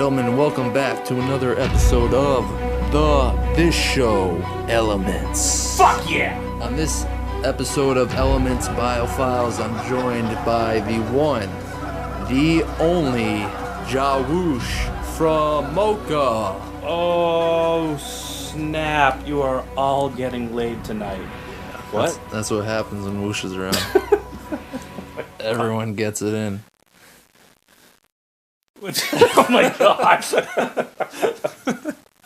gentlemen, welcome back to another episode of This Show Elements. Fuck yeah! On this episode of Elements Biofiles, I'm joined by the one, the only Hallowoosh from Mocha. Oh, snap. You are all getting laid tonight. What? That's what happens when Woosh is around. Everyone gets it in. Oh my gosh.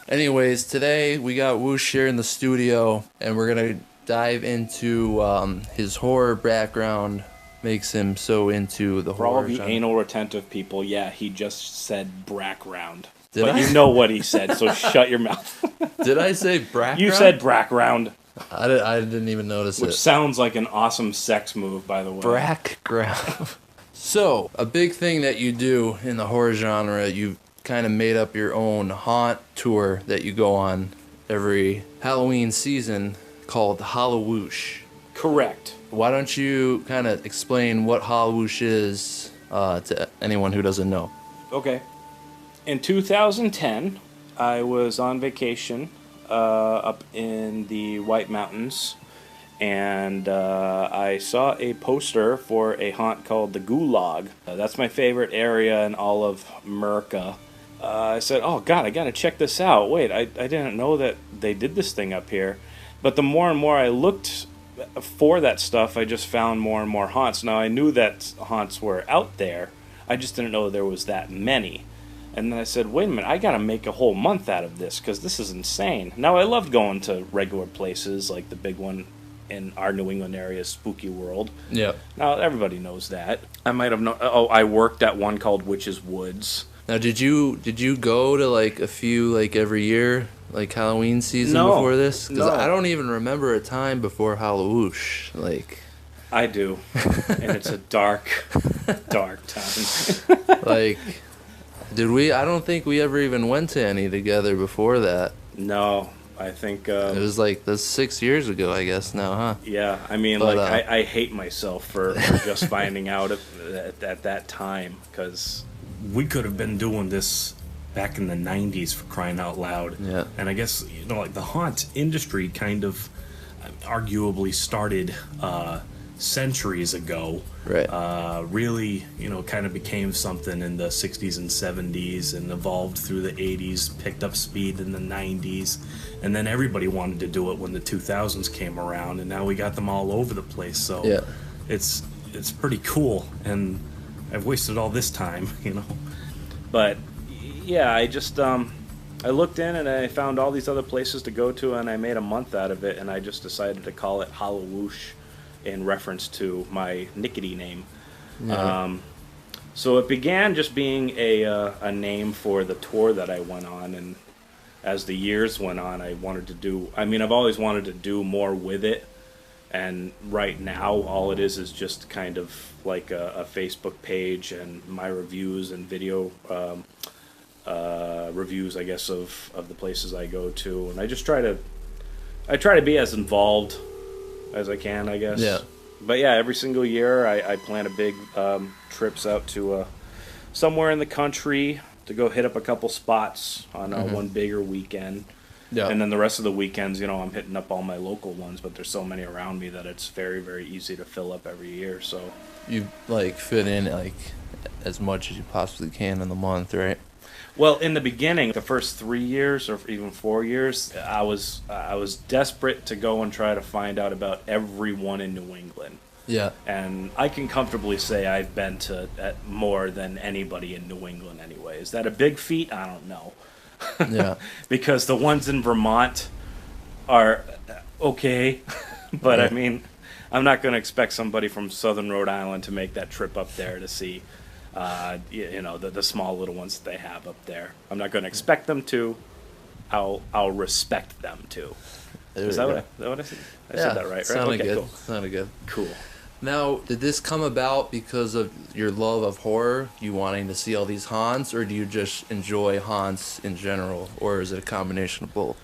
Anyways, today we got Woosh here in the studio, and we're going to dive into his horror background, makes him so into the For horror all of you genre. anal retentive people, yeah, he just said background. Did but I? you know what he said, so shut your mouth. Did I say background? You said background, I didn't even notice which it. sounds like an awesome sex move, by the way. Background. So, a big thing that you do in the horror genre, you've kind of made up your own haunt tour that you go on every Halloween season called Hallowoosh. Correct. Why don't you kind of explain what Hallowoosh is to anyone who doesn't know? Okay. In 2010, I was on vacation up in the White Mountains, and I saw a poster for a haunt called the Gulag. That's my favorite area in all of America. I said, oh God, I gotta check this out. Wait, I didn't know that they did this thing up here. But the more and more I looked for that stuff, I just found more and more haunts. Now, I knew that haunts were out there. I just didn't know there was that many. And then I said, wait a minute, I gotta make a whole month out of this, because this is insane. Now, I loved going to regular places, like the big one in our New England area, Spooky World. Yeah. Now, everybody knows that. I might have known... Oh, I worked at one called Witch's Woods. Now, did you go to like a few like every year, like Halloween season before this? Because No. I don't even remember a time before Hallowoosh. Like, I do. And it's a dark, dark time. like, did we? I don't think we ever even went to any together before that. No, I think... It was like that's 6 years ago, I guess now, huh? Yeah, I mean, But, I hate myself for just finding out at that time, because we could have been doing this back in the 90s, for crying out loud. Yeah. And I guess, like the haunt industry kind of arguably started centuries ago. Right. Really, kind of became something in the 60s and 70s and evolved through the 80s, picked up speed in the 90s, and then everybody wanted to do it when the 2000s came around, and now we got them all over the place. So Yeah. it's pretty cool, and I've wasted all this time, But yeah, I just I looked in and I found all these other places to go to, and I made a month out of it, and I just decided to call it Hallowoosh in reference to my Nickety name. Yeah. So it began just being a name for the tour that I went on, and as the years went on, I've always wanted to do more with it, and right now all it is just kind of like a Facebook page and my reviews and video reviews, I guess, of the places I go to, and I try to be as involved as I can, I guess. Yeah. But yeah, every single year I plan a big trips out to somewhere in the country to go hit up a couple spots on one bigger weekend. Yeah. And then the rest of the weekends, I'm hitting up all my local ones, but there's so many around me that it's very, very easy to fill up every year. So You like fit in like as much as you possibly can in the month, right? well, in the beginning, the first 3 years or even 4 years, I was desperate to go and try to find out about everyone in New England. Yeah. And I can comfortably say I've been to more than anybody in New England anyway. Is that a big feat? I don't know. Yeah. Because the ones in Vermont are okay. But, I mean, I'm not going to expect somebody from southern Rhode Island to make that trip up there to see, the small little ones that they have up there. I'm not going to expect them to. I'll respect them to. Is that what I said? I said that right? Sounded good. Cool. Sounded good. Cool. Now, did this come about because of your love of horror, you wanting to see all these haunts, or do you just enjoy haunts in general, or is it a combination of both?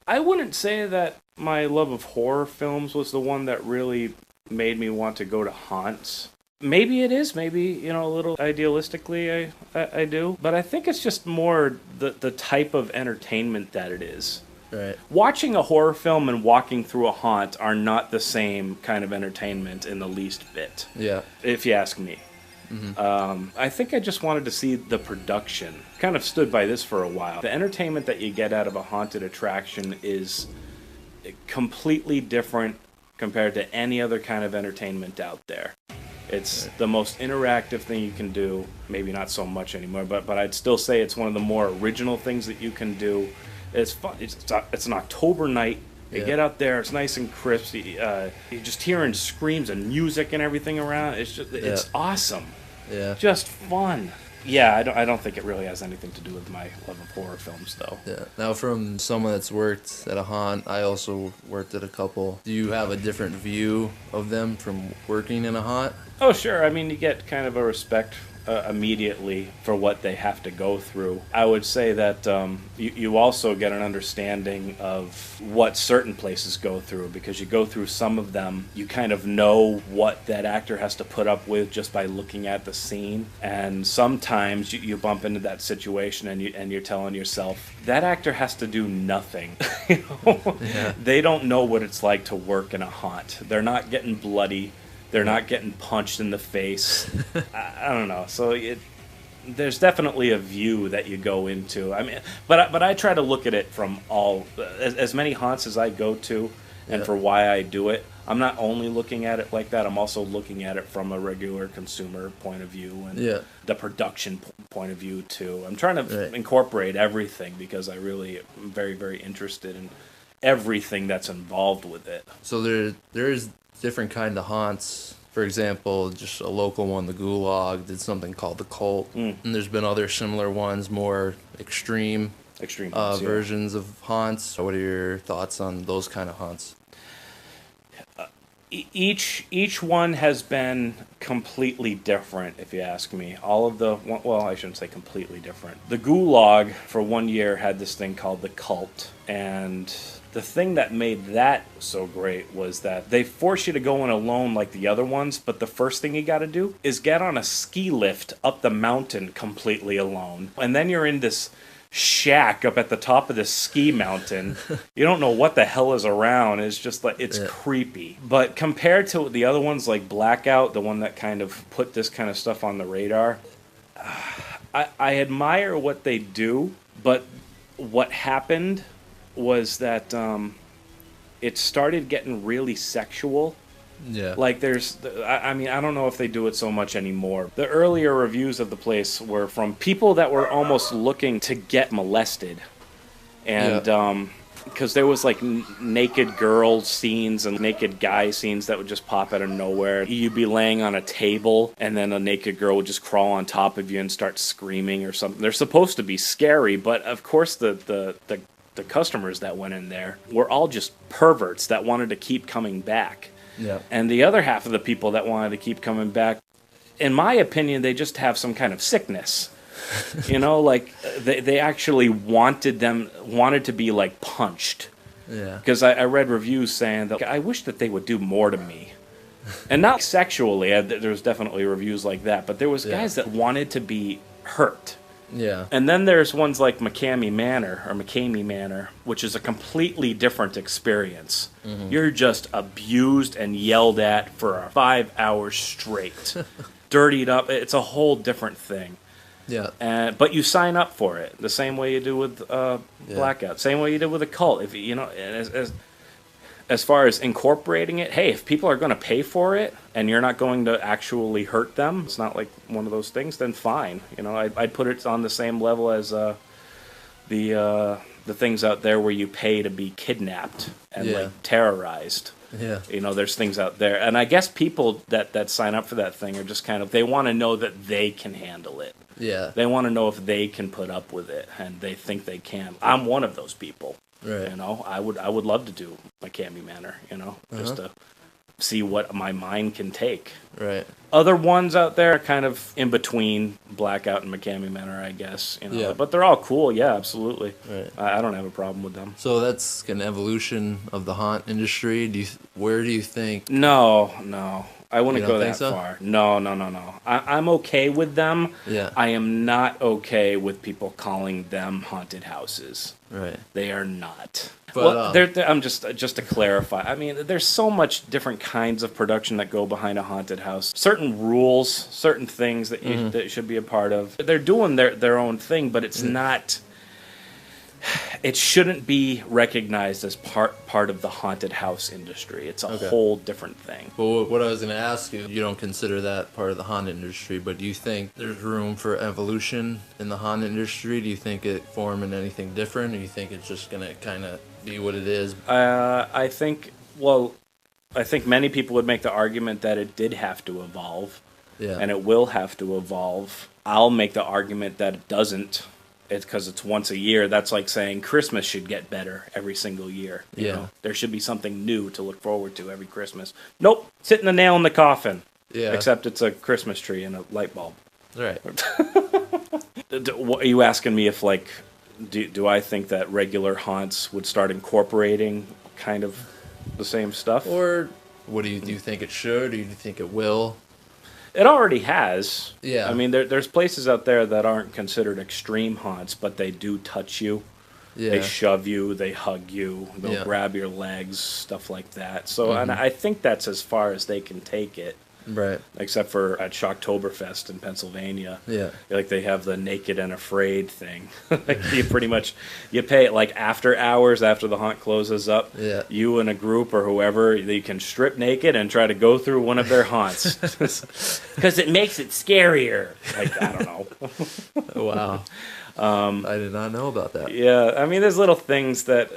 I wouldn't say that my love of horror films was the one that really made me want to go to haunts. Maybe it is. Maybe, you know, a little idealistically, I do. But I think it's just more the type of entertainment that it is. Right. Watching a horror film and walking through a haunt are not the same kind of entertainment in the least bit. Yeah. If you ask me. I think I just wanted to see the production. Kind of stood by this for a while. The entertainment that you get out of a haunted attraction is completely different compared to any other kind of entertainment out there. It's the most interactive thing you can do. Maybe not so much anymore, but I'd still say it's one of the more original things that you can do. It's fun. It's an October night. You get out there. It's nice and crisp. You're just hearing screams and music and everything around. It's awesome. Yeah. Just fun. Yeah, I don't think it really has anything to do with my love of horror films, though. Yeah. Now, from someone that's worked at a haunt, I also worked at a couple. Do you have a different view of them from working in a haunt? Oh, sure. I mean, you get kind of a respect immediately for what they have to go through. I would say that you also get an understanding of what certain places go through, because you go through some of them, you kind of know what that actor has to put up with just by looking at the scene. And sometimes you bump into that situation and you're telling yourself, that actor has to do nothing. You know? Yeah. They don't know what it's like to work in a haunt. They're not getting bloody. They're not getting punched in the face. I don't know. So there's definitely a view that you go into. I mean, but I try to look at it from as many haunts as I go to, and for why I do it. I'm not only looking at it like that. I'm also looking at it from a regular consumer point of view and the production point of view too. I'm trying to incorporate everything because I really am very, very interested in everything that's involved with it. So there's different kind of haunts. For example, just a local one, the Gulag, did something called the Cult. And there's been other similar ones, more extreme haunts, versions of haunts. What are your thoughts on those kind of haunts? Each one has been completely different, if you ask me. All of well, I shouldn't say completely different. The Gulag, for 1 year, had this thing called the Cult, and the thing that made that so great was that they force you to go in alone like the other ones, but the first thing you got to do is get on a ski lift up the mountain completely alone. And then you're in this shack up at the top of this ski mountain. You don't know what the hell is around. It's just like, it's creepy. But compared to the other ones like Blackout, the one that kind of put this kind of stuff on the radar, I admire what they do, but what happened was that it started getting really sexual. Yeah. Like I mean, I don't know if they do it so much anymore. The earlier reviews of the place were from people that were almost looking to get molested. And because there was like naked girl scenes and naked guy scenes that would just pop out of nowhere. You'd be laying on a table and then a naked girl would just crawl on top of you and start screaming or something. They're supposed to be scary, but of course the customers that went in there were all just perverts that wanted to keep coming back. Yeah. And the other half of the people that wanted to keep coming back, in my opinion, they just have some kind of sickness. You know, like they actually wanted to be like punched. Yeah. Because I read reviews saying that I wish that they would do more to me. And not sexually, there's definitely reviews like that, but there was guys that wanted to be hurt. Yeah. And then there's ones like McCamey Manor, which is a completely different experience. Mm-hmm. You're just abused and yelled at for 5 hours straight. Dirtied up. It's a whole different thing. Yeah. But you sign up for it the same way you do with Blackout. Same way you did with a Cult. If you know, as far as incorporating it, hey, if people are going to pay for it and you're not going to actually hurt them, it's not like one of those things, then fine. You know, I'd put it on the same level as the things out there where you pay to be kidnapped and like terrorized. Yeah. You know, there's things out there. And I guess people that sign up for that thing are just kind of, they want to know that they can handle it. Yeah. They want to know if they can put up with it, and they think they can. I'm one of those people. Right. You know, I would love to do McCamey Manor, you know, just to see what my mind can take. Right. Other ones out there are kind of in between Blackout and McCamey Manor, I guess. You know, yeah. But they're all cool, yeah, absolutely. Right. I don't have a problem with them. So that's an evolution of the haunt industry. Where do you think? No. I wouldn't You don't go that think so? far. No. I'm okay with them. Yeah. I am not okay with people calling them haunted houses. Right. They are not. But, Well, I'm just to clarify. I mean, there's so much different kinds of production that go behind a haunted house. Certain rules, certain things that you that should be a part of. They're doing their own thing, but it's not. It shouldn't be recognized as part of the haunted house industry. It's a whole different thing. Well, what I was going to ask you, you don't consider that part of the haunted industry, but do you think there's room for evolution in the haunted industry? Do you think it forming anything different, or do you think it's just going to kind of be what it is? I think many people would make the argument that it did have to evolve, and it will have to evolve. I'll make the argument that it doesn't. It's because it's once a year. That's like saying Christmas should get better every single year. You know? There should be something new to look forward to every Christmas. Nope, it's hitting the nail in the coffin. Yeah. Except it's a Christmas tree and a light bulb. Right. Are you asking me if, like, do I think that regular haunts would start incorporating kind of the same stuff? Or what do you think it should, or do you think it will? It already has. Yeah. I mean, there's places out there that aren't considered extreme haunts, but they do touch you. Yeah. They shove you, they hug you, they'll grab your legs, stuff like that. So, and I think that's as far as they can take it. Right. Except for at Shocktoberfest in Pennsylvania. Yeah. Like, they have the Naked and Afraid thing. Like, you pay it like after hours, after the haunt closes up. Yeah. You and a group or whoever, you can strip naked and try to go through one of their haunts. Because it makes it scarier. Like, I don't know. Wow. I did not know about that. Yeah, I mean, there's little things that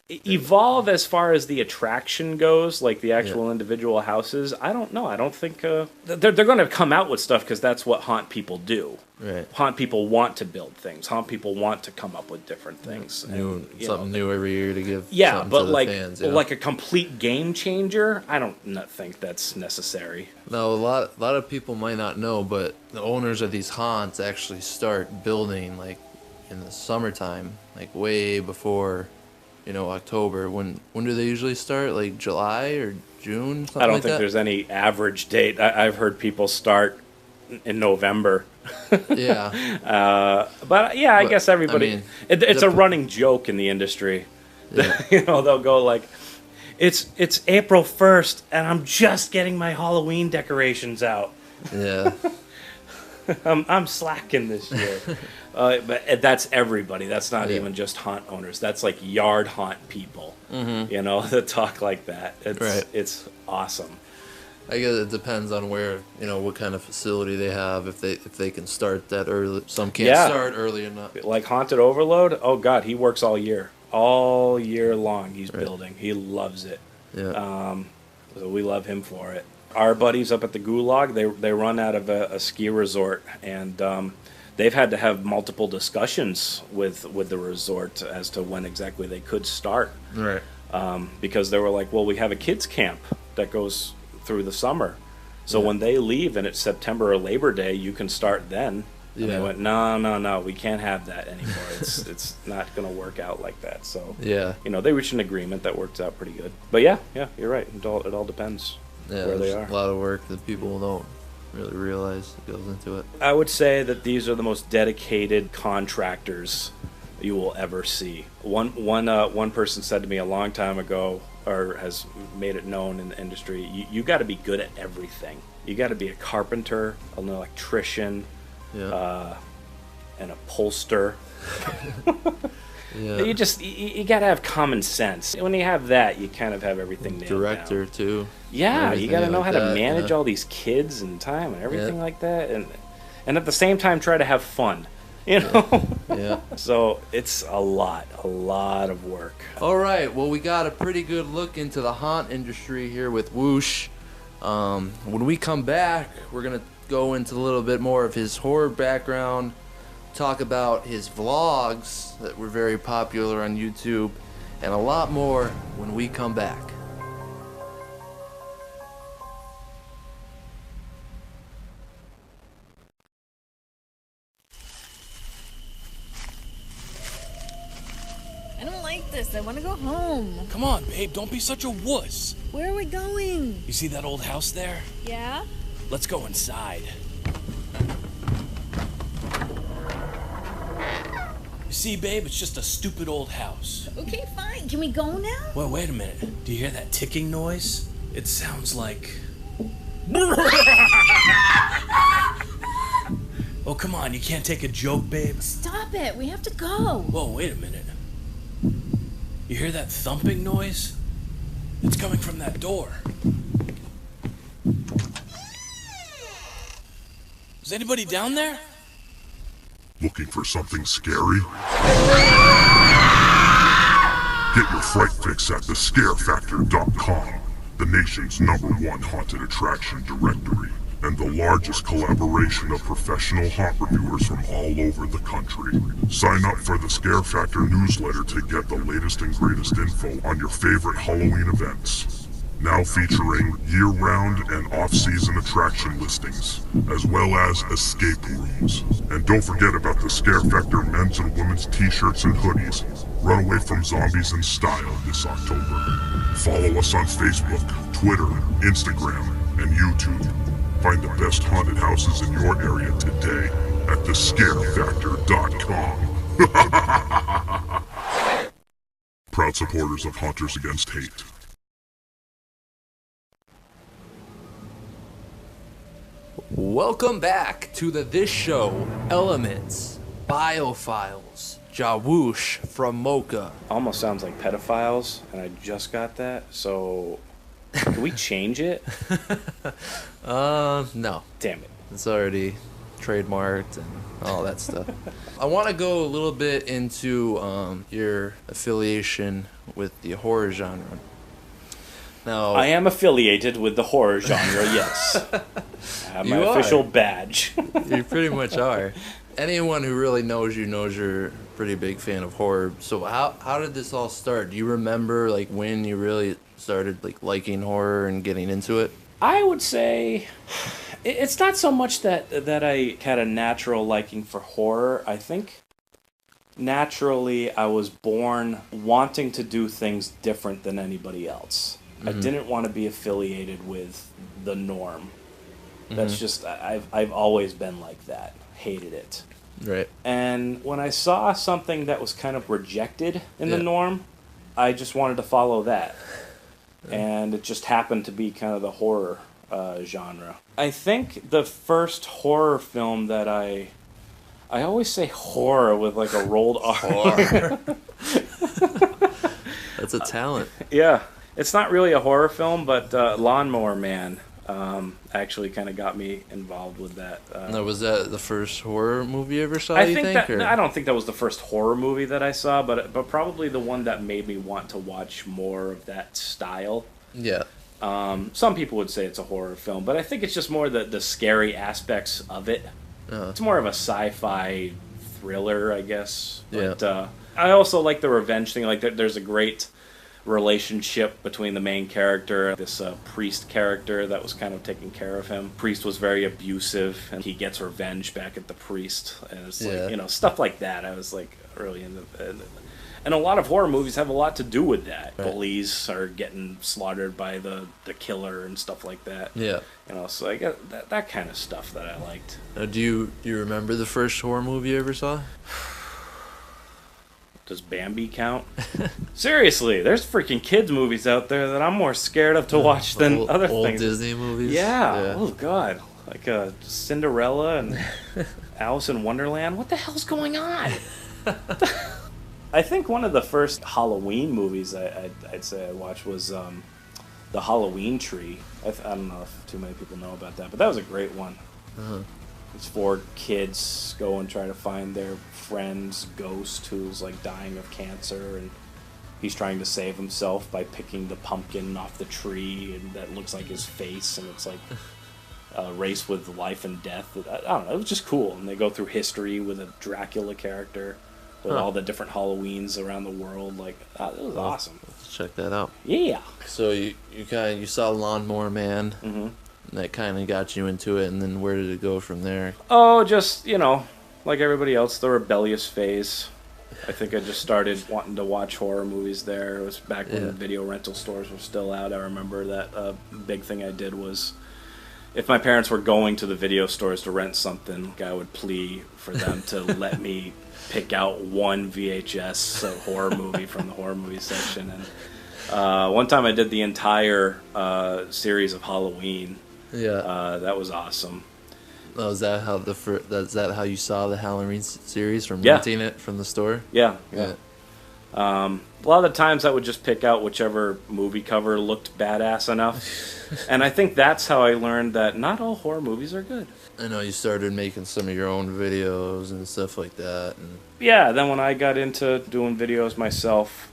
evolve as far as the attraction goes, like the actual individual houses. I don't know. I don't think they're going to come out with stuff because that's what haunt people do. Right. Haunt people want to build things. Haunt people want to come up with different things. Something new every year to give. Yeah, but to the fans, like a complete game changer, I don't think that's necessary. No, a lot of people might not know, but the owners of these haunts actually start building like in the summertime, like way before, October. When do they usually start? Like July or June? I don't think there's any average date. I've heard people start in November. Yeah. But I guess everybody. I mean, it's a running joke in the industry. Yeah. They'll go like, it's April 1st and I'm just getting my Halloween decorations out. Yeah. I'm slacking this year. But that's everybody. That's not even just haunt owners. That's like yard haunt people. That talk like that. It's awesome. I guess it depends on where, what kind of facility they have, if they can start that early. Some can't start early enough. Like Haunted Overload, oh God, he works all year. All year long he's building. He loves it. Yeah. So we love him for it. Our buddies up at the Gulag, they run out of a ski resort, and they've had to have multiple discussions with the resort as to when exactly they could start. Right. Because they were like, well, we have a kids camp that goes through the summer. So when they leave and it's September or Labor Day, you can start then. And they went, no, we can't have that anymore. It's not going to work out like that. So they reached an agreement that worked out pretty good. But yeah, you're right. It all depends where they are. A lot of work that people don't really realize goes into it. I would say that these are the most dedicated contractors you will ever see. One person said to me a long time ago, or has made it known in the industry, you got to be good at everything. You got to be a carpenter, an electrician, an upholster. You got to have common sense. When you have that, you kind of have everything nailed Director down. Too. Yeah, you got to know how to manage all these kids and time and everything like that, and at the same time try to have fun. Yeah. So it's a lot of work. All right, well, we got a pretty good look into the haunt industry here with Whoosh. When we come back, we're gonna go into a little bit more of his horror background, talk about his vlogs that were very popular on YouTube, and a lot more when we come back. I don't like this. I want to go home. Come on, babe, don't be such a wuss. Where are we going? You see that old house there? Yeah? Let's go inside. You see, babe, it's just a stupid old house. Okay, fine. Can we go now? Well, wait a minute. Do you hear that ticking noise? It sounds like... Oh, come on, you can't take a joke, babe. Stop it. We have to go. Whoa, wait a minute. You hear that thumping noise? It's coming from that door. Is anybody down there? Looking for something scary? Get your fright fix at thescarefactor.com, the nation's #1 haunted attraction directory, and the largest collaboration of professional haunt reviewers from all over the country. Sign up for the Scare Factor newsletter to get the latest and greatest info on your favorite Halloween events. Now featuring year-round and off-season attraction listings, as well as escape rooms. And don't forget about the Scare Factor men's and women's t-shirts and hoodies. Run away from zombies in style this October. Follow us on Facebook, Twitter, Instagram, and YouTube. Find the best haunted houses in your area today at thescarefactor.com. Proud supporters of Haunters Against Hate. Welcome back to This Show Elements, Biofiles, Hallowoosh from Mocha. Almost sounds like pedophiles, and I just got that. So, can we change it? No. Damn it. It's already trademarked and all that stuff. I want to go a little bit into your affiliation with the horror genre. Now, I am affiliated with the horror genre, yes. I have my official badge. You pretty much are. Anyone who really knows you knows you're a pretty big fan of horror. So how did this all start? Do you remember like when you really started like liking horror and getting into it? I would say it's not so much that I had a natural liking for horror. I think naturally I was born wanting to do things different than anybody else. I didn't want to be affiliated with the norm. That's just, I've always been like that. Hated it. Right. And when I saw something that was kind of rejected in the norm, I just wanted to follow that. And it just happened to be kind of the horror genre. I think the first horror film that I always say horror with like a rolled R. Horror. That's a talent. Yeah. It's not really a horror film, but Lawnmower Man actually kind of got me involved with that. Now, was that the first horror movie you ever saw, I you think think? that, I don't think that was the first horror movie that I saw, but probably the one that made me want to watch more of that style. Yeah. Some people would say it's a horror film, but I think it's just more the scary aspects of it. It's more of a sci-fi thriller, I guess. But I also like the revenge thing. Like there's a great relationship between the main character, this priest character that was kind of taking care of him. Priest was very abusive, and he gets revenge back at the priest. And it's like, you know, stuff like that. I was like really into it. And a lot of horror movies have a lot to do with that. Right. Bullies are getting slaughtered by the killer and stuff like that. Yeah. You know, so I got that kind of stuff that I liked. Do you remember the first horror movie you ever saw? Does Bambi count? Seriously, there's freaking kids movies out there that I'm more scared of to watch than other old things. Disney movies? Yeah. Oh, God. Like Cinderella and Alice in Wonderland. What the hell's going on? I think one of the first Halloween movies I'd say I watched was The Halloween Tree. I don't know if too many people know about that, but that was a great one. It's 4 kids go and try to find their friend's ghost who's like dying of cancer, and he's trying to save himself by picking the pumpkin off the tree, and that looks like his face, and it's like a race with life and death. I don't know, it was just cool. And they go through history with a Dracula character with all the different Halloweens around the world. Like, it was awesome. Let's check that out. Yeah. So you saw Lawnmower Man. And that kind of got you into it, and then where did it go from there? Oh, just, you know, like everybody else, the rebellious phase. I think I just started wanting to watch horror movies there. It was back when video rental stores were still out. I remember that big thing I did was, if my parents were going to the video stores to rent something, I would plea for them to let me pick out one VHS horror movie from the horror movie section. And one time I did the entire series of Halloween. Yeah. That was awesome. Oh, is that how you saw the Halloween series from renting it from the store? Yeah. A lot of the times I would just pick out whichever movie cover looked badass enough. And I think that's how I learned that not all horror movies are good. I know you started making some of your own videos and stuff like that. And yeah, then when I got into doing videos myself,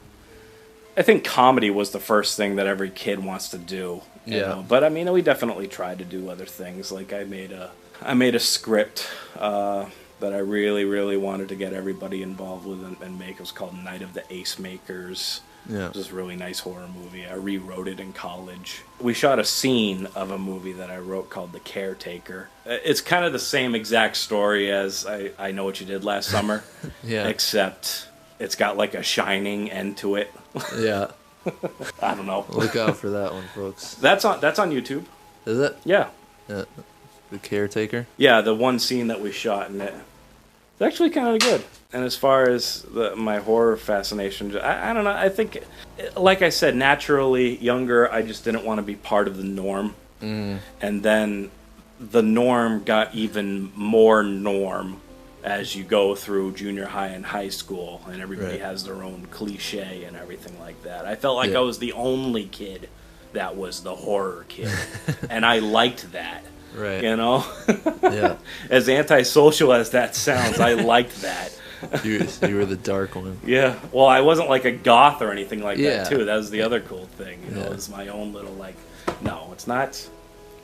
I think comedy was the first thing that every kid wants to do. You know? But I mean, we definitely tried to do other things. Like I made a script that I really, really wanted to get everybody involved with and make. It was called Night of the Ace Makers. Yeah. It was this really nice horror movie. I rewrote it in college. We shot a scene of a movie that I wrote called The Caretaker. It's kind of the same exact story as I Know What You Did Last Summer. Yeah. Except it's got like a shining end to it. Yeah. I don't know. Look out for that one, folks. That's on YouTube. Is it? Yeah. Yeah. The Caretaker? Yeah, the one scene that we shot in it. It's actually kind of good. And as far as my horror fascination, I don't know. I think, like I said, naturally younger, I just didn't want to be part of the norm. And then the norm got even more norm as you go through junior high and high school, and everybody has their own cliche and everything like that. I felt like I was the only kid that was the horror kid, and I liked that. Right. You know? Yeah. As antisocial as that sounds, I liked that. You were the dark one. Yeah. Well, I wasn't like a goth or anything like that, too. That was the other cool thing. You know, it was my own little, like, no, it's not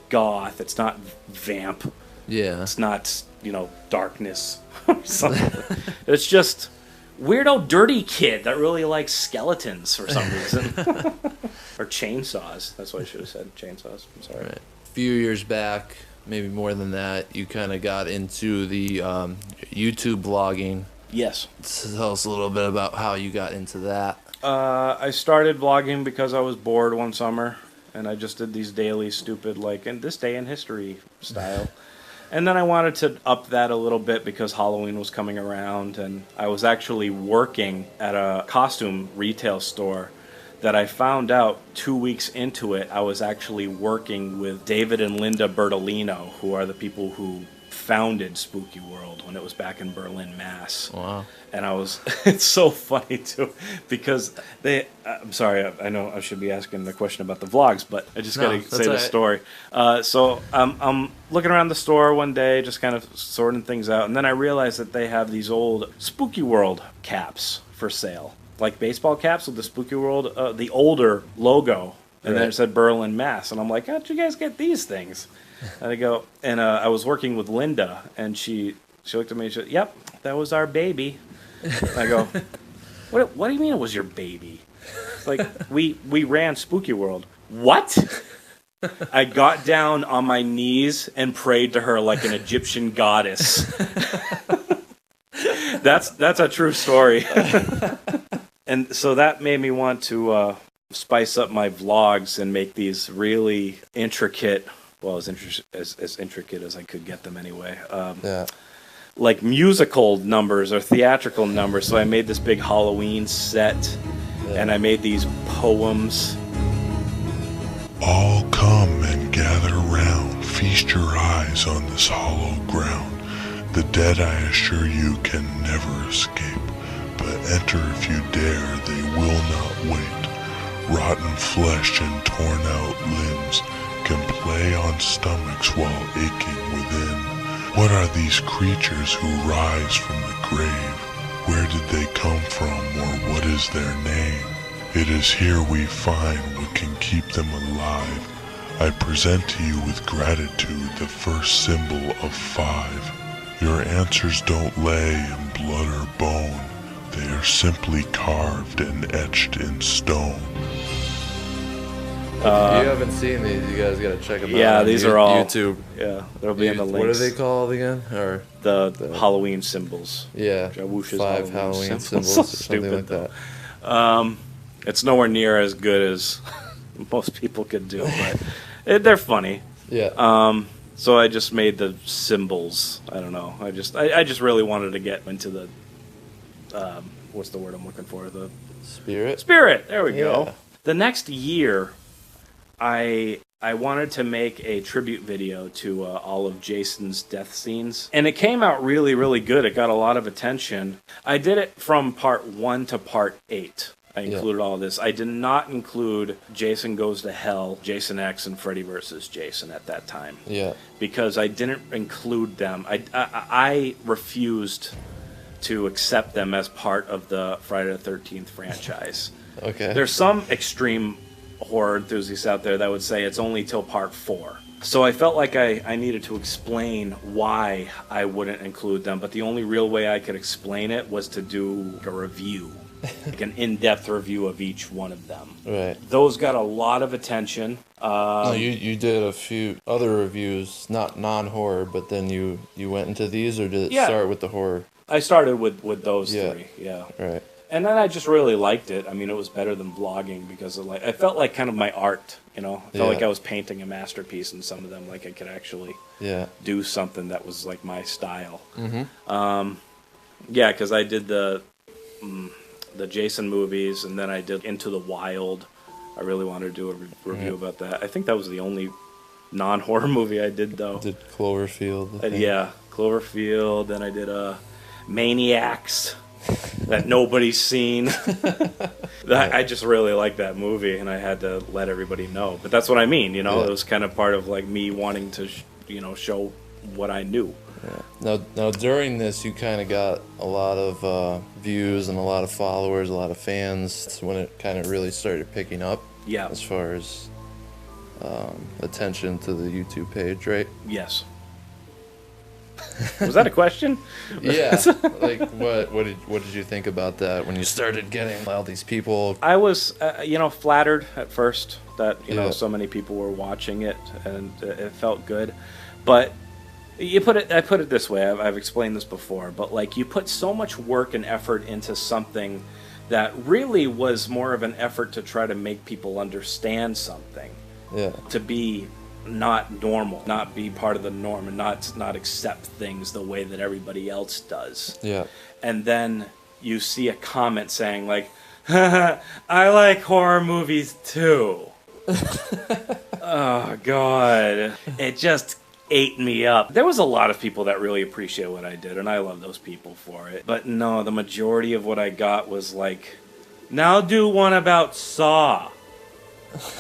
goth. It's not vamp. Yeah. It's not, darkness or something. It's just weirdo dirty kid that really likes skeletons for some reason. Or chainsaws. That's what I should have said. Chainsaws. I'm sorry. Right. Few years back, maybe more than that, you kind of got into the YouTube vlogging. Yes. Tell us a little bit about how you got into that. I started vlogging because I was bored one summer, and I just did these daily stupid, like, in this day in history style. And then I wanted to up that a little bit because Halloween was coming around, and I was actually working at a costume retail store that I found out 2 weeks into it. I was actually working with David and Linda Bertolino, who are the people who founded Spooky World when it was back in Berlin, Mass. Wow. And it's so funny too, because I'm sorry, I know I should be asking the question about the vlogs, but I just gotta say the story. So I'm looking around the store one day, just kind of sorting things out, and then I realized that they have these old Spooky World caps for sale. Like baseball caps with the Spooky World, the older logo, and then it said Berlin, Mass. And I'm like, how'd you guys get these things? And I go, and I was working with Linda, and she looked at me and she said, yep, that was our baby. And I go, what do you mean it was your baby? It's like, we ran Spooky World. What? I got down on my knees and prayed to her like an Egyptian goddess. That's a true story. And so that made me want to spice up my vlogs and make these really intricate, well, as intricate as I could get them anyway, like musical numbers or theatrical numbers. So I made this big Halloween set, and I made these poems. All come and gather round, feast your eyes on this hollow ground. The dead, I assure you, can never escape, but enter if you dare, they will not wait. Rotten flesh and torn out limbs can play on stomachs while aching within. What are these creatures who rise from the grave? Where did they come from, or what is their name? It is here we find what can keep them alive. I present to you with gratitude the first symbol of 5. Your answers don't lay in blood or bone. They are simply carved and etched in stone. you haven't seen these, you guys gotta check them out. Yeah, on these are all YouTube. Yeah, they'll be in the links. What are they called again? Or the Halloween symbols. yeah, Hallowoosh's 5 Halloween symbols So or something like stupid, that. It's nowhere near as good as most people could do, but they're funny. Yeah. So I just made the symbols. I don't know. I just really wanted to get into the what's the word I'm looking for? The Spirit. There we go. Yeah. The next year, I wanted to make a tribute video to all of Jason's death scenes, and it came out really, really good. It got a lot of attention. I did it from part 1 to part 8. I included all of this. I did not include Jason Goes to Hell, Jason X, and Freddy vs. Jason at that time. Yeah. Because I didn't include them. I refused to accept them as part of the Friday the 13th franchise. Okay. There's some extreme horror enthusiasts out there that would say it's only till part 4. So I felt like I needed to explain why I wouldn't include them, but the only real way I could explain it was to do a review, like an in-depth review of each one of them. Right. Those got a lot of attention. No, you did a few other reviews, not non-horror, but then you went into these, or did it start with the horror? I started with those three, yeah. Right. And then I just really liked it. I mean, it was better than vlogging because I felt like kind of my art, I felt like I was painting a masterpiece in some of them, like I could actually do something that was like my style. Mm-hmm. Yeah, because I did the Jason movies, and then I did Into the Wild. I really wanted to do a review about that. I think that was the only non-horror movie I did, though. Did Cloverfield. Yeah, Cloverfield. Then I did Maniacs. That nobody's seen. I just really like that movie, and I had to let everybody know. But that's what I mean, It was kind of part of like me wanting to, show what I knew. Yeah. Now during this, you kind of got a lot of views and a lot of followers, a lot of fans. That's when it kind of really started picking up. Yeah. As far as attention to the YouTube page, right? Yes. Was that a question? Yeah. Like, what did you think about that when you started getting all these people? I was, flattered at first that Yeah. so many people were watching it, and it felt good. But I put it this way. I've explained this before, but like you put so much work and effort into something that really was more of an effort to try to make people understand something. Yeah. To be not normal, not be part of the norm, and not accept things the way that everybody else does. Yeah. And then you see a comment saying like, I like horror movies too. Oh God. It just ate me up. There was a lot of people that really appreciate what I did, and I love those people for it. But no, the majority of what I got was like, now do one about Saw.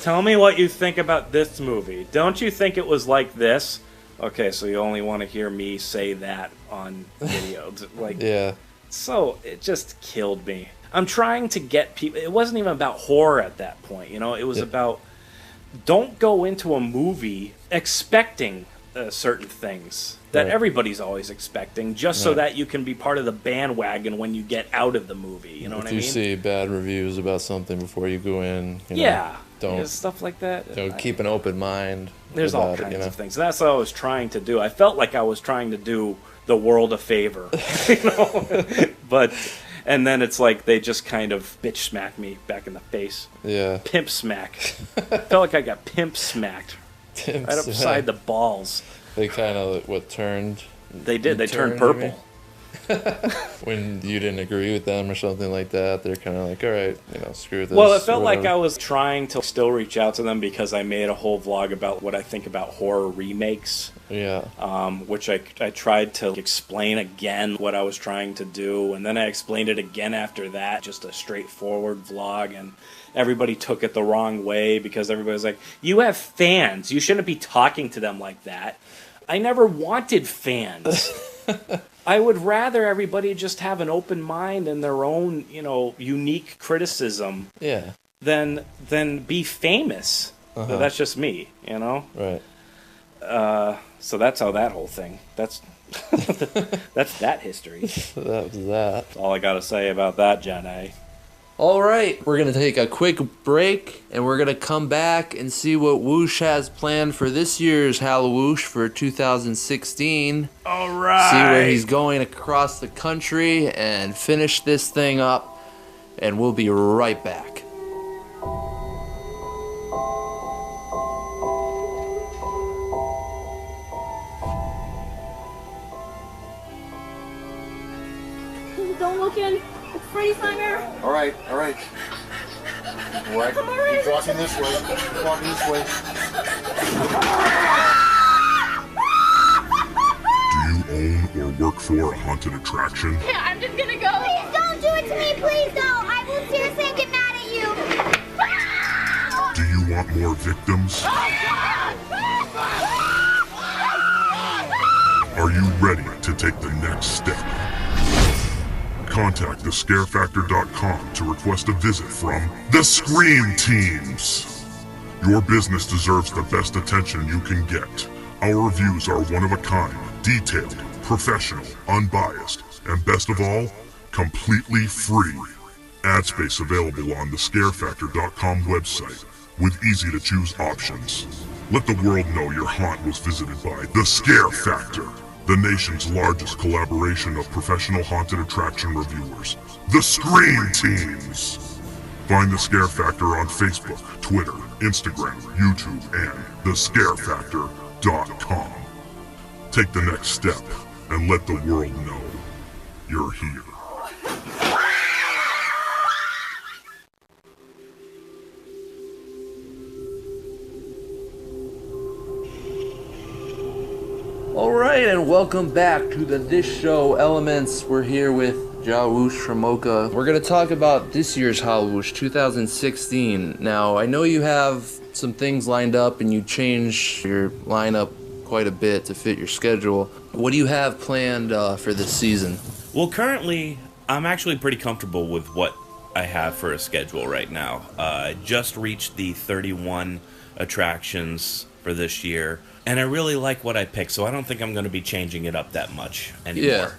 Tell me what you think about this movie. Don't you think it was like this? Okay, so you only want to hear me say that on video. Like, Yeah. So it just killed me. I'm trying to get people. It wasn't even about horror at that point. It was about don't go into a movie expecting certain things that everybody's always expecting, just so that you can be part of the bandwagon when you get out of the movie. You know what I mean? If you see bad reviews about something before you go in, don't stuff like that. keep an open mind. There's all kinds of things. And that's what I was trying to do. I felt like I was trying to do the world a favor, but. And then it's like they just kind of bitch smacked me back in the face. Yeah. Pimp smack. Felt like I got pimp smacked. Right upside the balls. They kind of turned. They did. They turned purple. When you didn't agree with them or something like that, they're kind of like, all right, screw this. Well, it felt like I was trying to still reach out to them because I made a whole vlog about what I think about horror remakes. Yeah. Which I tried to explain again what I was trying to do, and then I explained it again after that, just a straightforward vlog, and everybody took it the wrong way because everybody's like, you have fans, you shouldn't be talking to them like that. I never wanted fans. I would rather everybody just have an open mind and their own, unique criticism. Yeah. Than be famous. Uh-huh. That's just me, Right. So that's how that whole thing. That's that history. That was that. That's all I gotta say about that, Jen A. All right, we're going to take a quick break, and we're going to come back and see what Woosh has planned for this year's Hallowoosh for 2016. All right. See where he's going across the country and finish this thing up, and we'll be right back. Don't look in. It's Freddy's nightmare. All right. All right. Keep walking this way. Keep walking this way. Do you own or work for a haunted attraction? Yeah, I'm just gonna go. Please don't do it to me. Please don't. I will seriously get mad at you. Do you want more victims? Are you ready to take the next step? Contact thescarefactor.com to request a visit from the Scream Teams. Your business deserves the best attention you can get. Our reviews are one of a kind, detailed, professional, unbiased, and best of all, completely free. Ad space available on thescarefactor.com website with easy to choose options. Let the world know your haunt was visited by The Scare Factor, the nation's largest collaboration of professional haunted attraction reviewers, the Scream Teams. Find The Scare Factor on Facebook, Twitter, Instagram, YouTube, and thescarefactor.com. Take the next step and let the world know you're here. Alright, and welcome back to the This Show Elements. We're here with Halloooosh from Mocha. We're going to talk about this year's Hallowoosh 2016. Now, I know you have some things lined up and you change your lineup quite a bit to fit your schedule. What do you have planned for this season? Well, currently, I'm actually pretty comfortable with what I have for a schedule right now. I just reached the 31 attractions for this year, and I really like what I picked, so I don't think I'm going to be changing it up that much anymore. Yeah.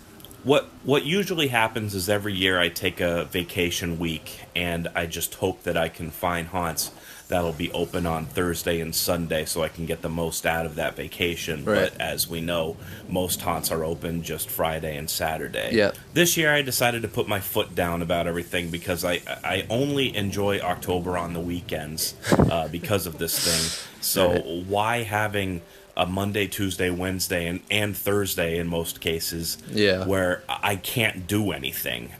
What usually happens is every year I take a vacation week, and I just hope that I can find haunts that'll be open on Thursday and Sunday so I can get the most out of that vacation. Right. But as we know, most haunts are open just Friday and Saturday. Yeah. This year I decided to put my foot down about everything because I only enjoy October on the weekends because of this thing. So Right. why having a Monday, Tuesday, Wednesday, and Thursday in most cases where I can't do anything?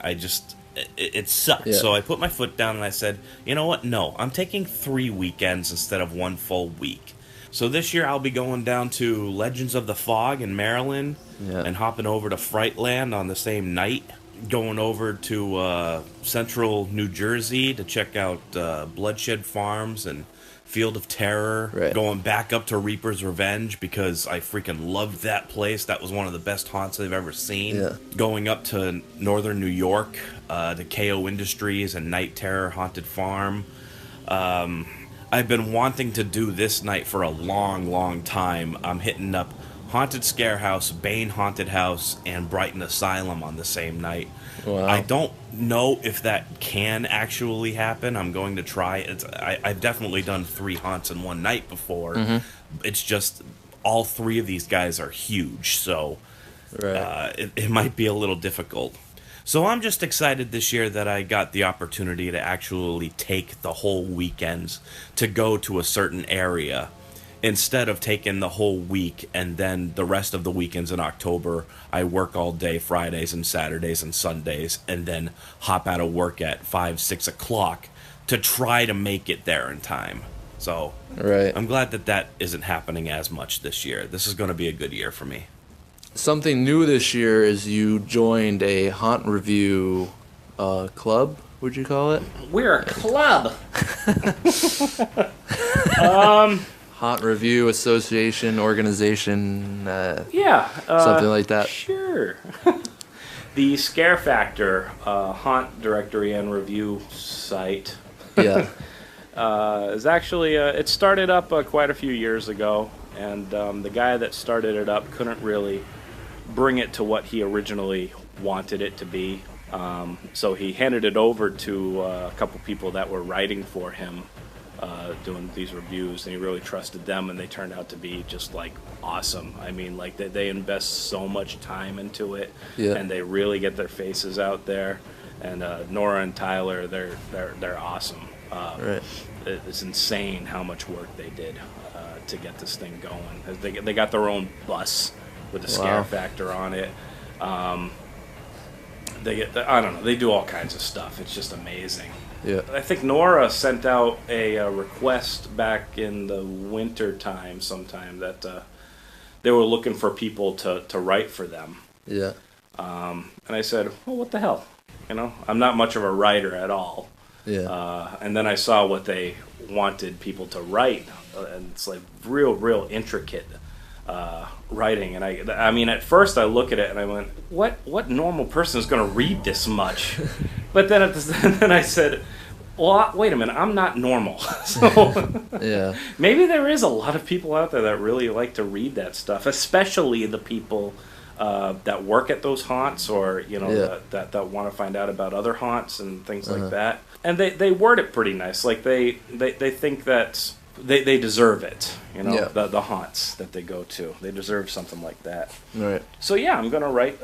It sucks. Yeah. So I put my foot down and I said, you know what? No, I'm taking 3 weekends instead of 1 full week. So this year I'll be going down to Legends of the Fog in Maryland and hopping over to Frightland on the same night. Going over to central New Jersey to check out Bloodshed Farms and Field of Terror. Right. Going back up to Reaper's Revenge because I freaking loved that place. That was one of the best haunts I've ever seen. Yeah. Going up to northern New York to KO Industries and Night Terror Haunted Farm. I've been wanting to do this night for a long, long time. I'm hitting up Haunted Scare House, Bane Haunted House, and Brighton Asylum on the same night. Wow. I don't know if that can actually happen. I'm going to try. I've definitely done 3 haunts in one night before. Mm-hmm. It's just all 3 of these guys are huge, so Right. it might be a little difficult. So I'm just excited this year that I got the opportunity to actually take the whole weekends to go to a certain area instead of taking the whole week and then the rest of the weekends in October I work all day Fridays and Saturdays and Sundays and then hop out of work at 5-6 o'clock to try to make it there in time. So Right. I'm glad that isn't happening as much this year. This is going to be a good year for me. Something new this year is you joined a haunt review club, would you call it? We're a club. Haunt Review Association, organization, Yeah. something like that. Sure. The Scare Factor haunt directory and review site Yeah. is actually, it started up quite a few years ago, and the guy that started it up couldn't really bring it to what he originally wanted it to be. So he handed it over to a couple people that were writing for him, doing these reviews, and he really trusted them, and they turned out to be just like awesome. I mean, like they invest so much time into it, and they really get their faces out there. And Nora and Tyler, they're awesome. Right. It's insane how much work they did to get this thing going. They got their own bus with a scare factor on it. I don't know. They do all kinds of stuff. It's just amazing. Yeah. I think Nora sent out a request back in the winter time sometime that they were looking for people to write for them. Yeah. And I said, well, what the hell? You know, I'm not much of a writer at all. Yeah. And then I saw what they wanted people to write, and it's like real intricate writing. And I mean, at first I look at it and I went, what normal person is going to read this much? But then then I said, well, wait a minute, I'm not normal. So Yeah. maybe there is a lot of people out there that really like to read that stuff, especially the people that work at those haunts, or that want to find out about other haunts and things like that. And they word it pretty nice. Like they think that they deserve it. You know, the haunts that they go to, they deserve something like that. Right. So yeah, I'm gonna write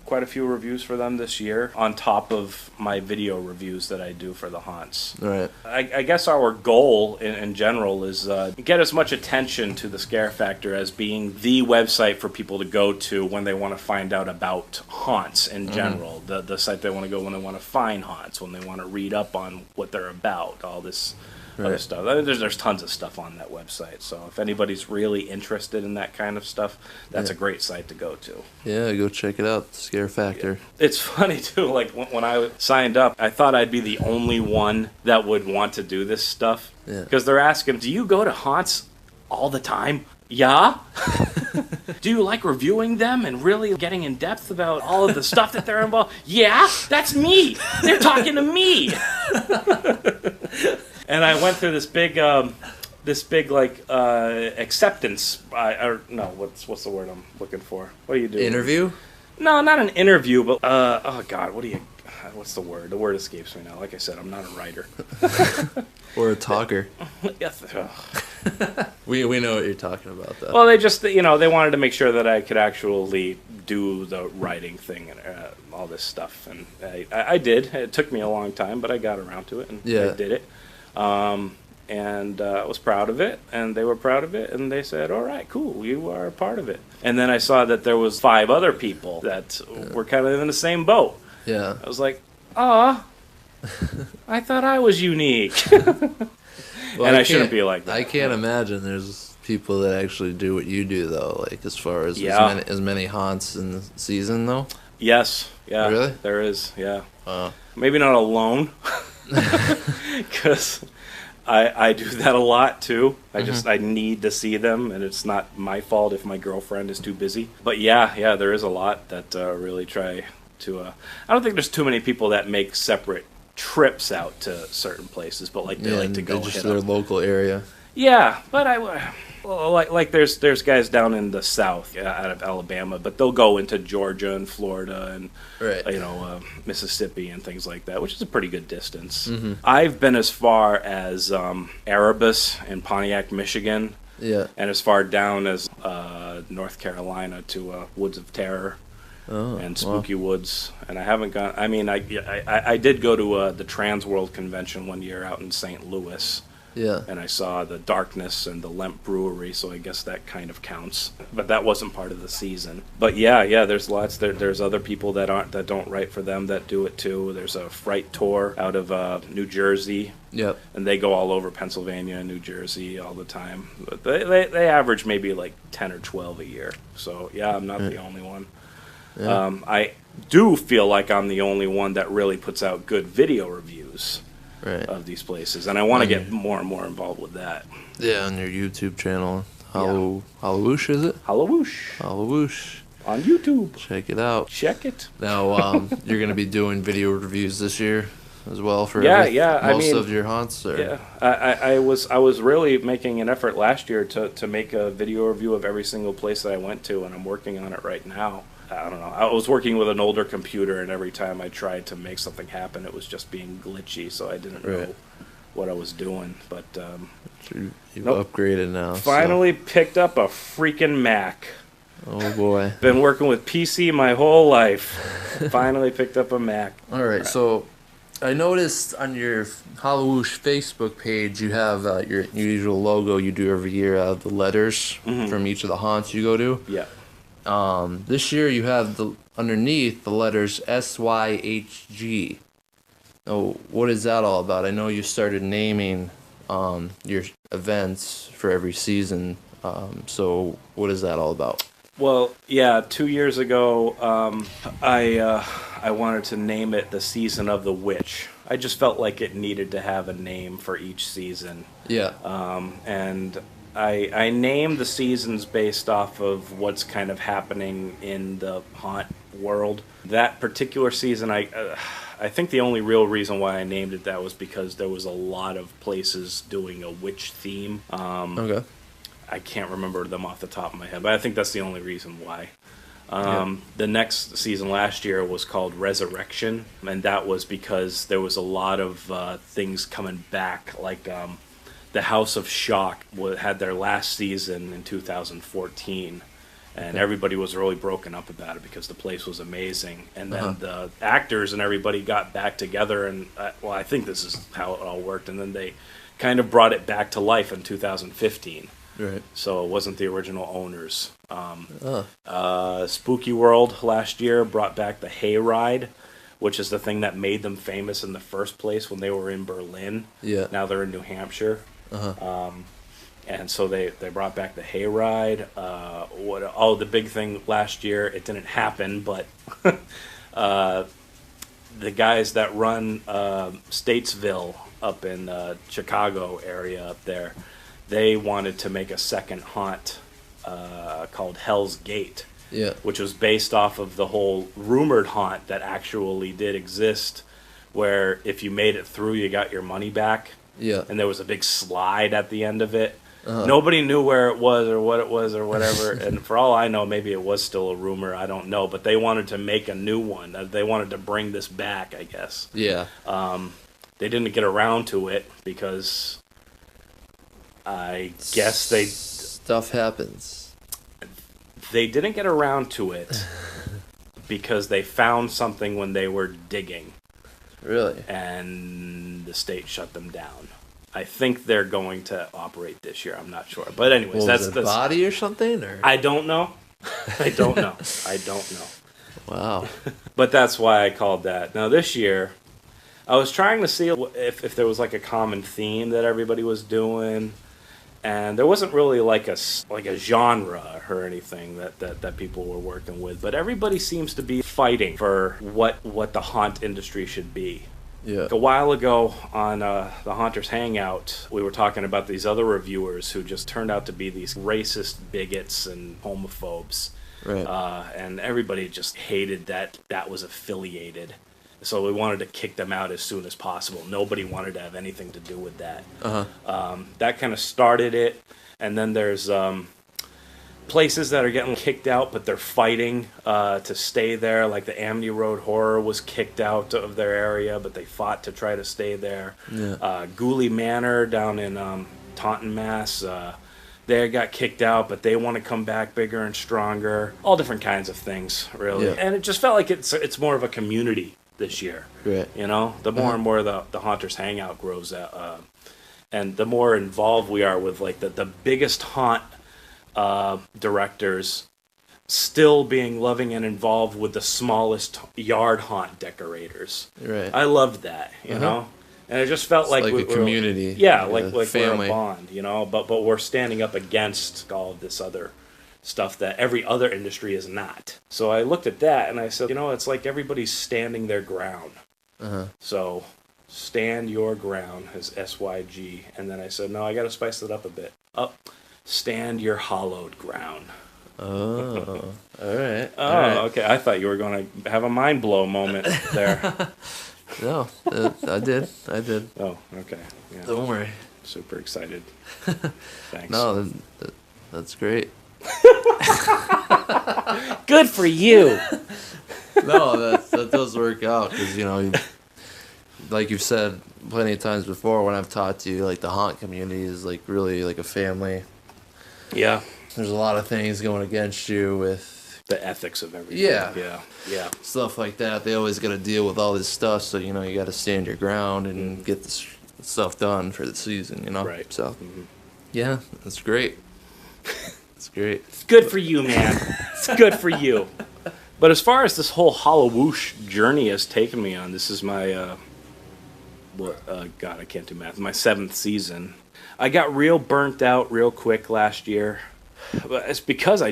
quite a few reviews for them this year, on top of my video reviews that I do for the haunts. Right. I guess our goal in general is get as much attention to the Scare Factor as being the website for people to go to when they want to find out about haunts in general. The site they want to go when they want to find haunts, when they want to read up on what they're about, all this other stuff. I mean, there's tons of stuff on that website. So if anybody's really interested in that kind of stuff, that's a great site to go to. Yeah, go check it out, Scare Factor. It's funny, too. Like, when I signed up, I thought I'd be the only one that would want to do this stuff. Yeah. Because they're asking, do you go to haunts all the time? Yeah. Do you like reviewing them and really getting in depth about all of the stuff that they're involved? Yeah, that's me. They're talking to me. And I went through this big acceptance. What's the word I'm looking for? What do you do? Interview? No, not an interview, but oh god, what's the word? The word escapes me now. Like I said, I'm not a writer. Or a talker. Yes. We know what you're talking about, though. Well, they just, they wanted to make sure that I could actually do the writing thing and all this stuff, and I did. It took me a long time, but I got around to it, and I did it. And I was proud of it, and they were proud of it, and they said, all right, cool, you are a part of it. And then I saw that there was 5 other people that were kind of in the same boat. Yeah. I was like, I thought I was unique. Well, and I shouldn't be like that. I can't imagine there's people that actually do what you do, though, like as far as as many haunts in the season, though? Yes. Yeah. Really? There is, yeah. Wow. Maybe not alone, because I do that a lot, too. I need to see them, and it's not my fault if my girlfriend is too busy. But yeah, there is a lot that really try to... I don't think there's too many people that make separate trips out to certain places, but they like to go just their local area. Yeah, but there's guys down in the south out of Alabama, but they'll go into Georgia and Florida and Mississippi and things like that, which is a pretty good distance. I've been as far as Erebus in Pontiac, Michigan, and as far down as North Carolina to Woods of Terror. And Spooky Woods, and I haven't gone. I mean, I did go to the Trans World Convention one year out in St. Louis. Yeah. And I saw the Darkness and the Lemp Brewery, so I guess that kind of counts. But that wasn't part of the season. But yeah, there's lots. There's other people that don't write for them that do it too. There's a Fright Tour out of New Jersey. Yep. And they go all over Pennsylvania and New Jersey all the time. But they average maybe like 10 or 12 a year. So yeah, I'm not the only one. Yeah. I do feel like I'm the only one that really puts out good video reviews of these places, and I want to get more and more involved with that. Yeah, on your YouTube channel, Hallowoosh, is it? Hallowoosh. Hallowoosh. On YouTube. Check it out. Check it. Now, you're going to be doing video reviews this year as well for most of your haunts? Or? Yeah, I was really making an effort last year to make a video review of every single place that I went to, and I'm working on it right now. I don't know. I was working with an older computer, and every time I tried to make something happen, it was just being glitchy, so I didn't know what I was doing. But You've Nope. upgraded now. finally picked up a freaking Mac. Oh boy. Been working with PC my whole life. Finally picked up a Mac. All right. So I noticed on your Hallowoosh Facebook page you have your usual logo you do every year out of the letters from each of the haunts you go to. Yeah. This year you have underneath the letters SYHG. Now, what is that all about? I know you started naming your events for every season. So what is that all about? Well, yeah, 2 years ago, I wanted to name it the Season of the Witch. I just felt like it needed to have a name for each season. Yeah. And I named the seasons based off of what's kind of happening in the haunt world. That particular season, I think the only real reason why I named it that was because there was a lot of places doing a witch theme. Okay. I can't remember them off the top of my head, but I think that's the only reason why. The next season last year was called Resurrection, and that was because there was a lot of things coming back, like the House of Shock had their last season in 2014, and everybody was really broken up about it because the place was amazing. And then the actors and everybody got back together, and I think this is how it all worked, and then they kind of brought it back to life in 2015. Right. So it wasn't the original owners. Spooky World last year brought back the Hayride, which is the thing that made them famous in the first place when they were in Berlin. Yeah. Now they're in New Hampshire. And so they brought back the Hayride. The big thing last year, it didn't happen, but the guys that run Statesville up in Chicago area up there, they wanted to make a second haunt called Hell's Gate, which was based off of the whole rumored haunt that actually did exist, where if you made it through, you got your money back. Yeah. And there was a big slide at the end of it. Nobody knew where it was or what it was or whatever. And for all I know, maybe it was still a rumor. I don't know. But they wanted to make a new one. They wanted to bring this back, I guess. Yeah. They didn't get around to it because I guess stuff happens. They didn't get around to it because they found something when they were digging. Really? And the state shut them down. I think they're going to operate this year. I'm not sure. But anyways, that's the body or something? Or? I don't know. I don't know. Wow. But that's why I called that. Now this year, I was trying to see if there was like a common theme that everybody was doing. And there wasn't really like a genre or anything that people were working with, but everybody seems to be fighting for what the haunt industry should be. Yeah. Like a while ago on the Haunters Hangout, we were talking about these other reviewers who just turned out to be these racist bigots and homophobes. Right. And everybody just hated that was affiliated. So we wanted to kick them out as soon as possible. Nobody wanted to have anything to do with that. That kind of started it. And then there's places that are getting kicked out, but they're fighting to stay there. Like the Amity Road Horror was kicked out of their area, but they fought to try to stay there. Yeah. Ghoulie Manor down in Taunton, Mass. They got kicked out, but they want to come back bigger and stronger. All different kinds of things, really. Yeah. And it just felt like it's more of a community this year. Right. You know, the more and more the Haunters Hangout grows, and the more involved we are with like the biggest haunt directors still being loving and involved with the smallest yard haunt decorators. Right. I loved that, you know? And it just felt like a community. Yeah, like like family. we're a bond, you know? But we're standing up against all of this other stuff that every other industry is not. So I looked at that and I said, you know, it's like everybody's standing their ground. So stand your ground is SYG. And then I said, no, I got to spice it up a bit. Stand your hollowed ground. Oh, all right. Oh, all right. okay. I thought you were going to have a mind blow moment there. No, I did. Oh, okay. Yeah. Don't worry. Super excited. Thanks. No, that's great. Good for you. No, that does work out because like you've said plenty of times before when I've talked to you, like the haunt community is like really like a family. Yeah. There's a lot of things going against you with The ethics of everything. Yeah. Yeah. stuff like that. They always got to deal with all this stuff, so you got to stand your ground and get this stuff done for the season. Right. So yeah, that's great. It's great. It's good for you, man. It's good for you. But as far as this whole Hallowoosh journey has taken me on, this is my, God, I can't do math. My 7th season. I got real burnt out real quick last year. But it's because I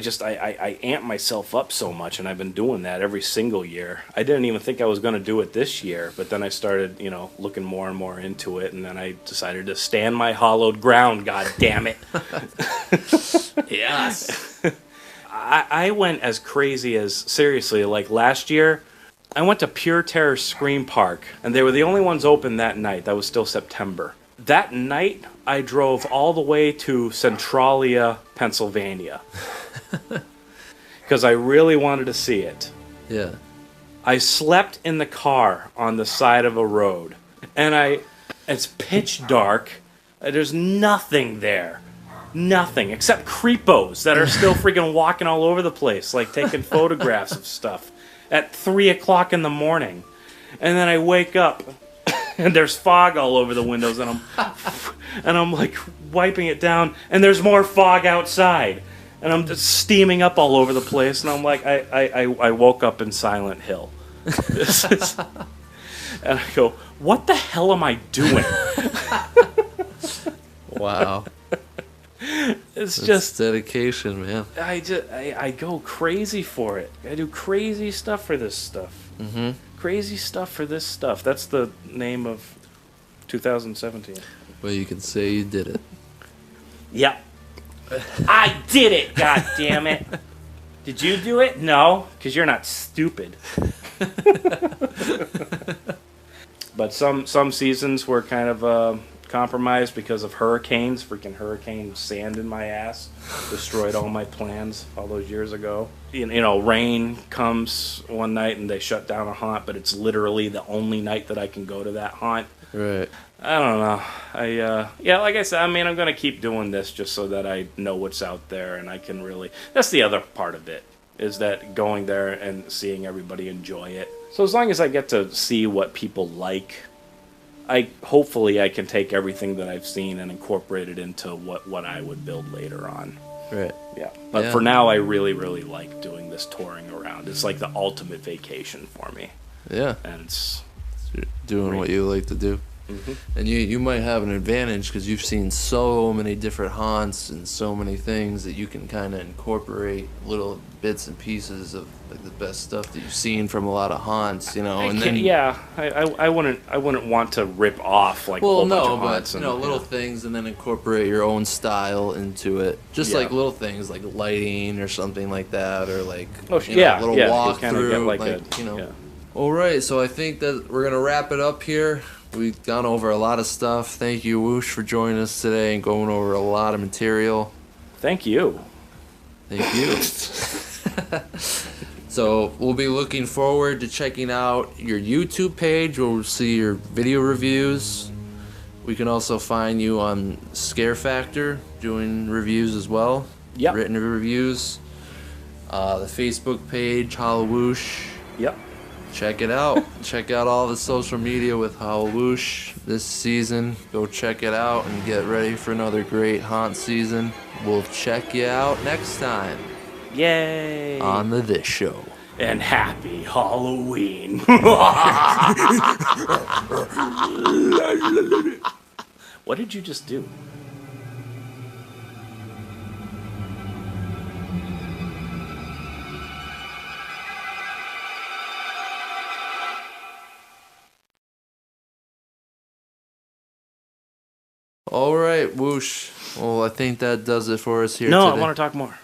amped myself up so much, and I've been doing that every single year. I didn't even think I was going to do it this year, but then I started, looking more and more into it, and then I decided to stand my hollowed ground, God damn it. Yes. I went as crazy as, seriously, like last year, I went to Pure Terror Scream Park, and they were the only ones open that night. That was still September. That night, I drove all the way to Centralia, Pennsylvania, because I really wanted to see it. Yeah. I slept in the car on the side of a road, and it's pitch dark. There's nothing there. Nothing except creepos that are still freaking walking all over the place, like taking photographs of stuff at 3 o'clock in the morning. And then I wake up and there's fog all over the windows, and I'm like wiping it down, and there's more fog outside, and I'm just steaming up all over the place, and I'm like, I woke up in Silent Hill. And I go, what the hell am I doing? Wow. It's That's just dedication, man. I go crazy for it. I do crazy stuff for this stuff. Mm-hmm. Crazy stuff for this stuff. That's the name of 2017. Well, you can say you did it. Yep. I did it, god damn it. Did you do it? No, because you're not stupid. But some seasons were kind of compromised because of hurricanes. Freaking hurricane sand in my ass destroyed all my plans all those years ago. Rain comes one night and they shut down a haunt, but it's literally the only night that I can go to that haunt. Right. I don't know. Like I said, I'm going to keep doing this just so that I know what's out there, and I can really... That's the other part of it, is that going there and seeing everybody enjoy it. So as long as I get to see what people like, hopefully I can take everything that I've seen and incorporate it into what I would build later on. Right. Yeah. But Yeah. for now, I really, really like doing this touring around. It's like the ultimate vacation for me. Yeah. And it's... Doing Great. what you like to do. Mm-hmm. And you might have an advantage because you've seen so many different haunts and so many things that you can kind of incorporate little bits and pieces of like the best stuff that you've seen from a lot of haunts, and then I wouldn't want to rip off like a well, whole bunch no, of haunts but and, little things, and then incorporate your own style into it. Just Yeah. like little things like lighting or something like that, or like little you walk kinda through, get like yeah. All right, so I think that we're gonna wrap it up here. We've gone over a lot of stuff. Thank you, Whoosh, for joining us today and going over a lot of material. Thank you. Thank you. So we'll be looking forward to checking out your YouTube page where we'll see your video reviews. We can also find you on Scare Factor doing reviews as well. Yep. Written reviews. The Facebook page, Hallowoosh. Yep. Check it out. Check out all the social media with Hallowoosh this season. Go check it out and get ready for another great haunt season. We'll check you out next time Yay. on the This Show. And happy Halloween. What did you just do? All right, Whoosh. Well, I think that does it for us here No, today. I want to talk more.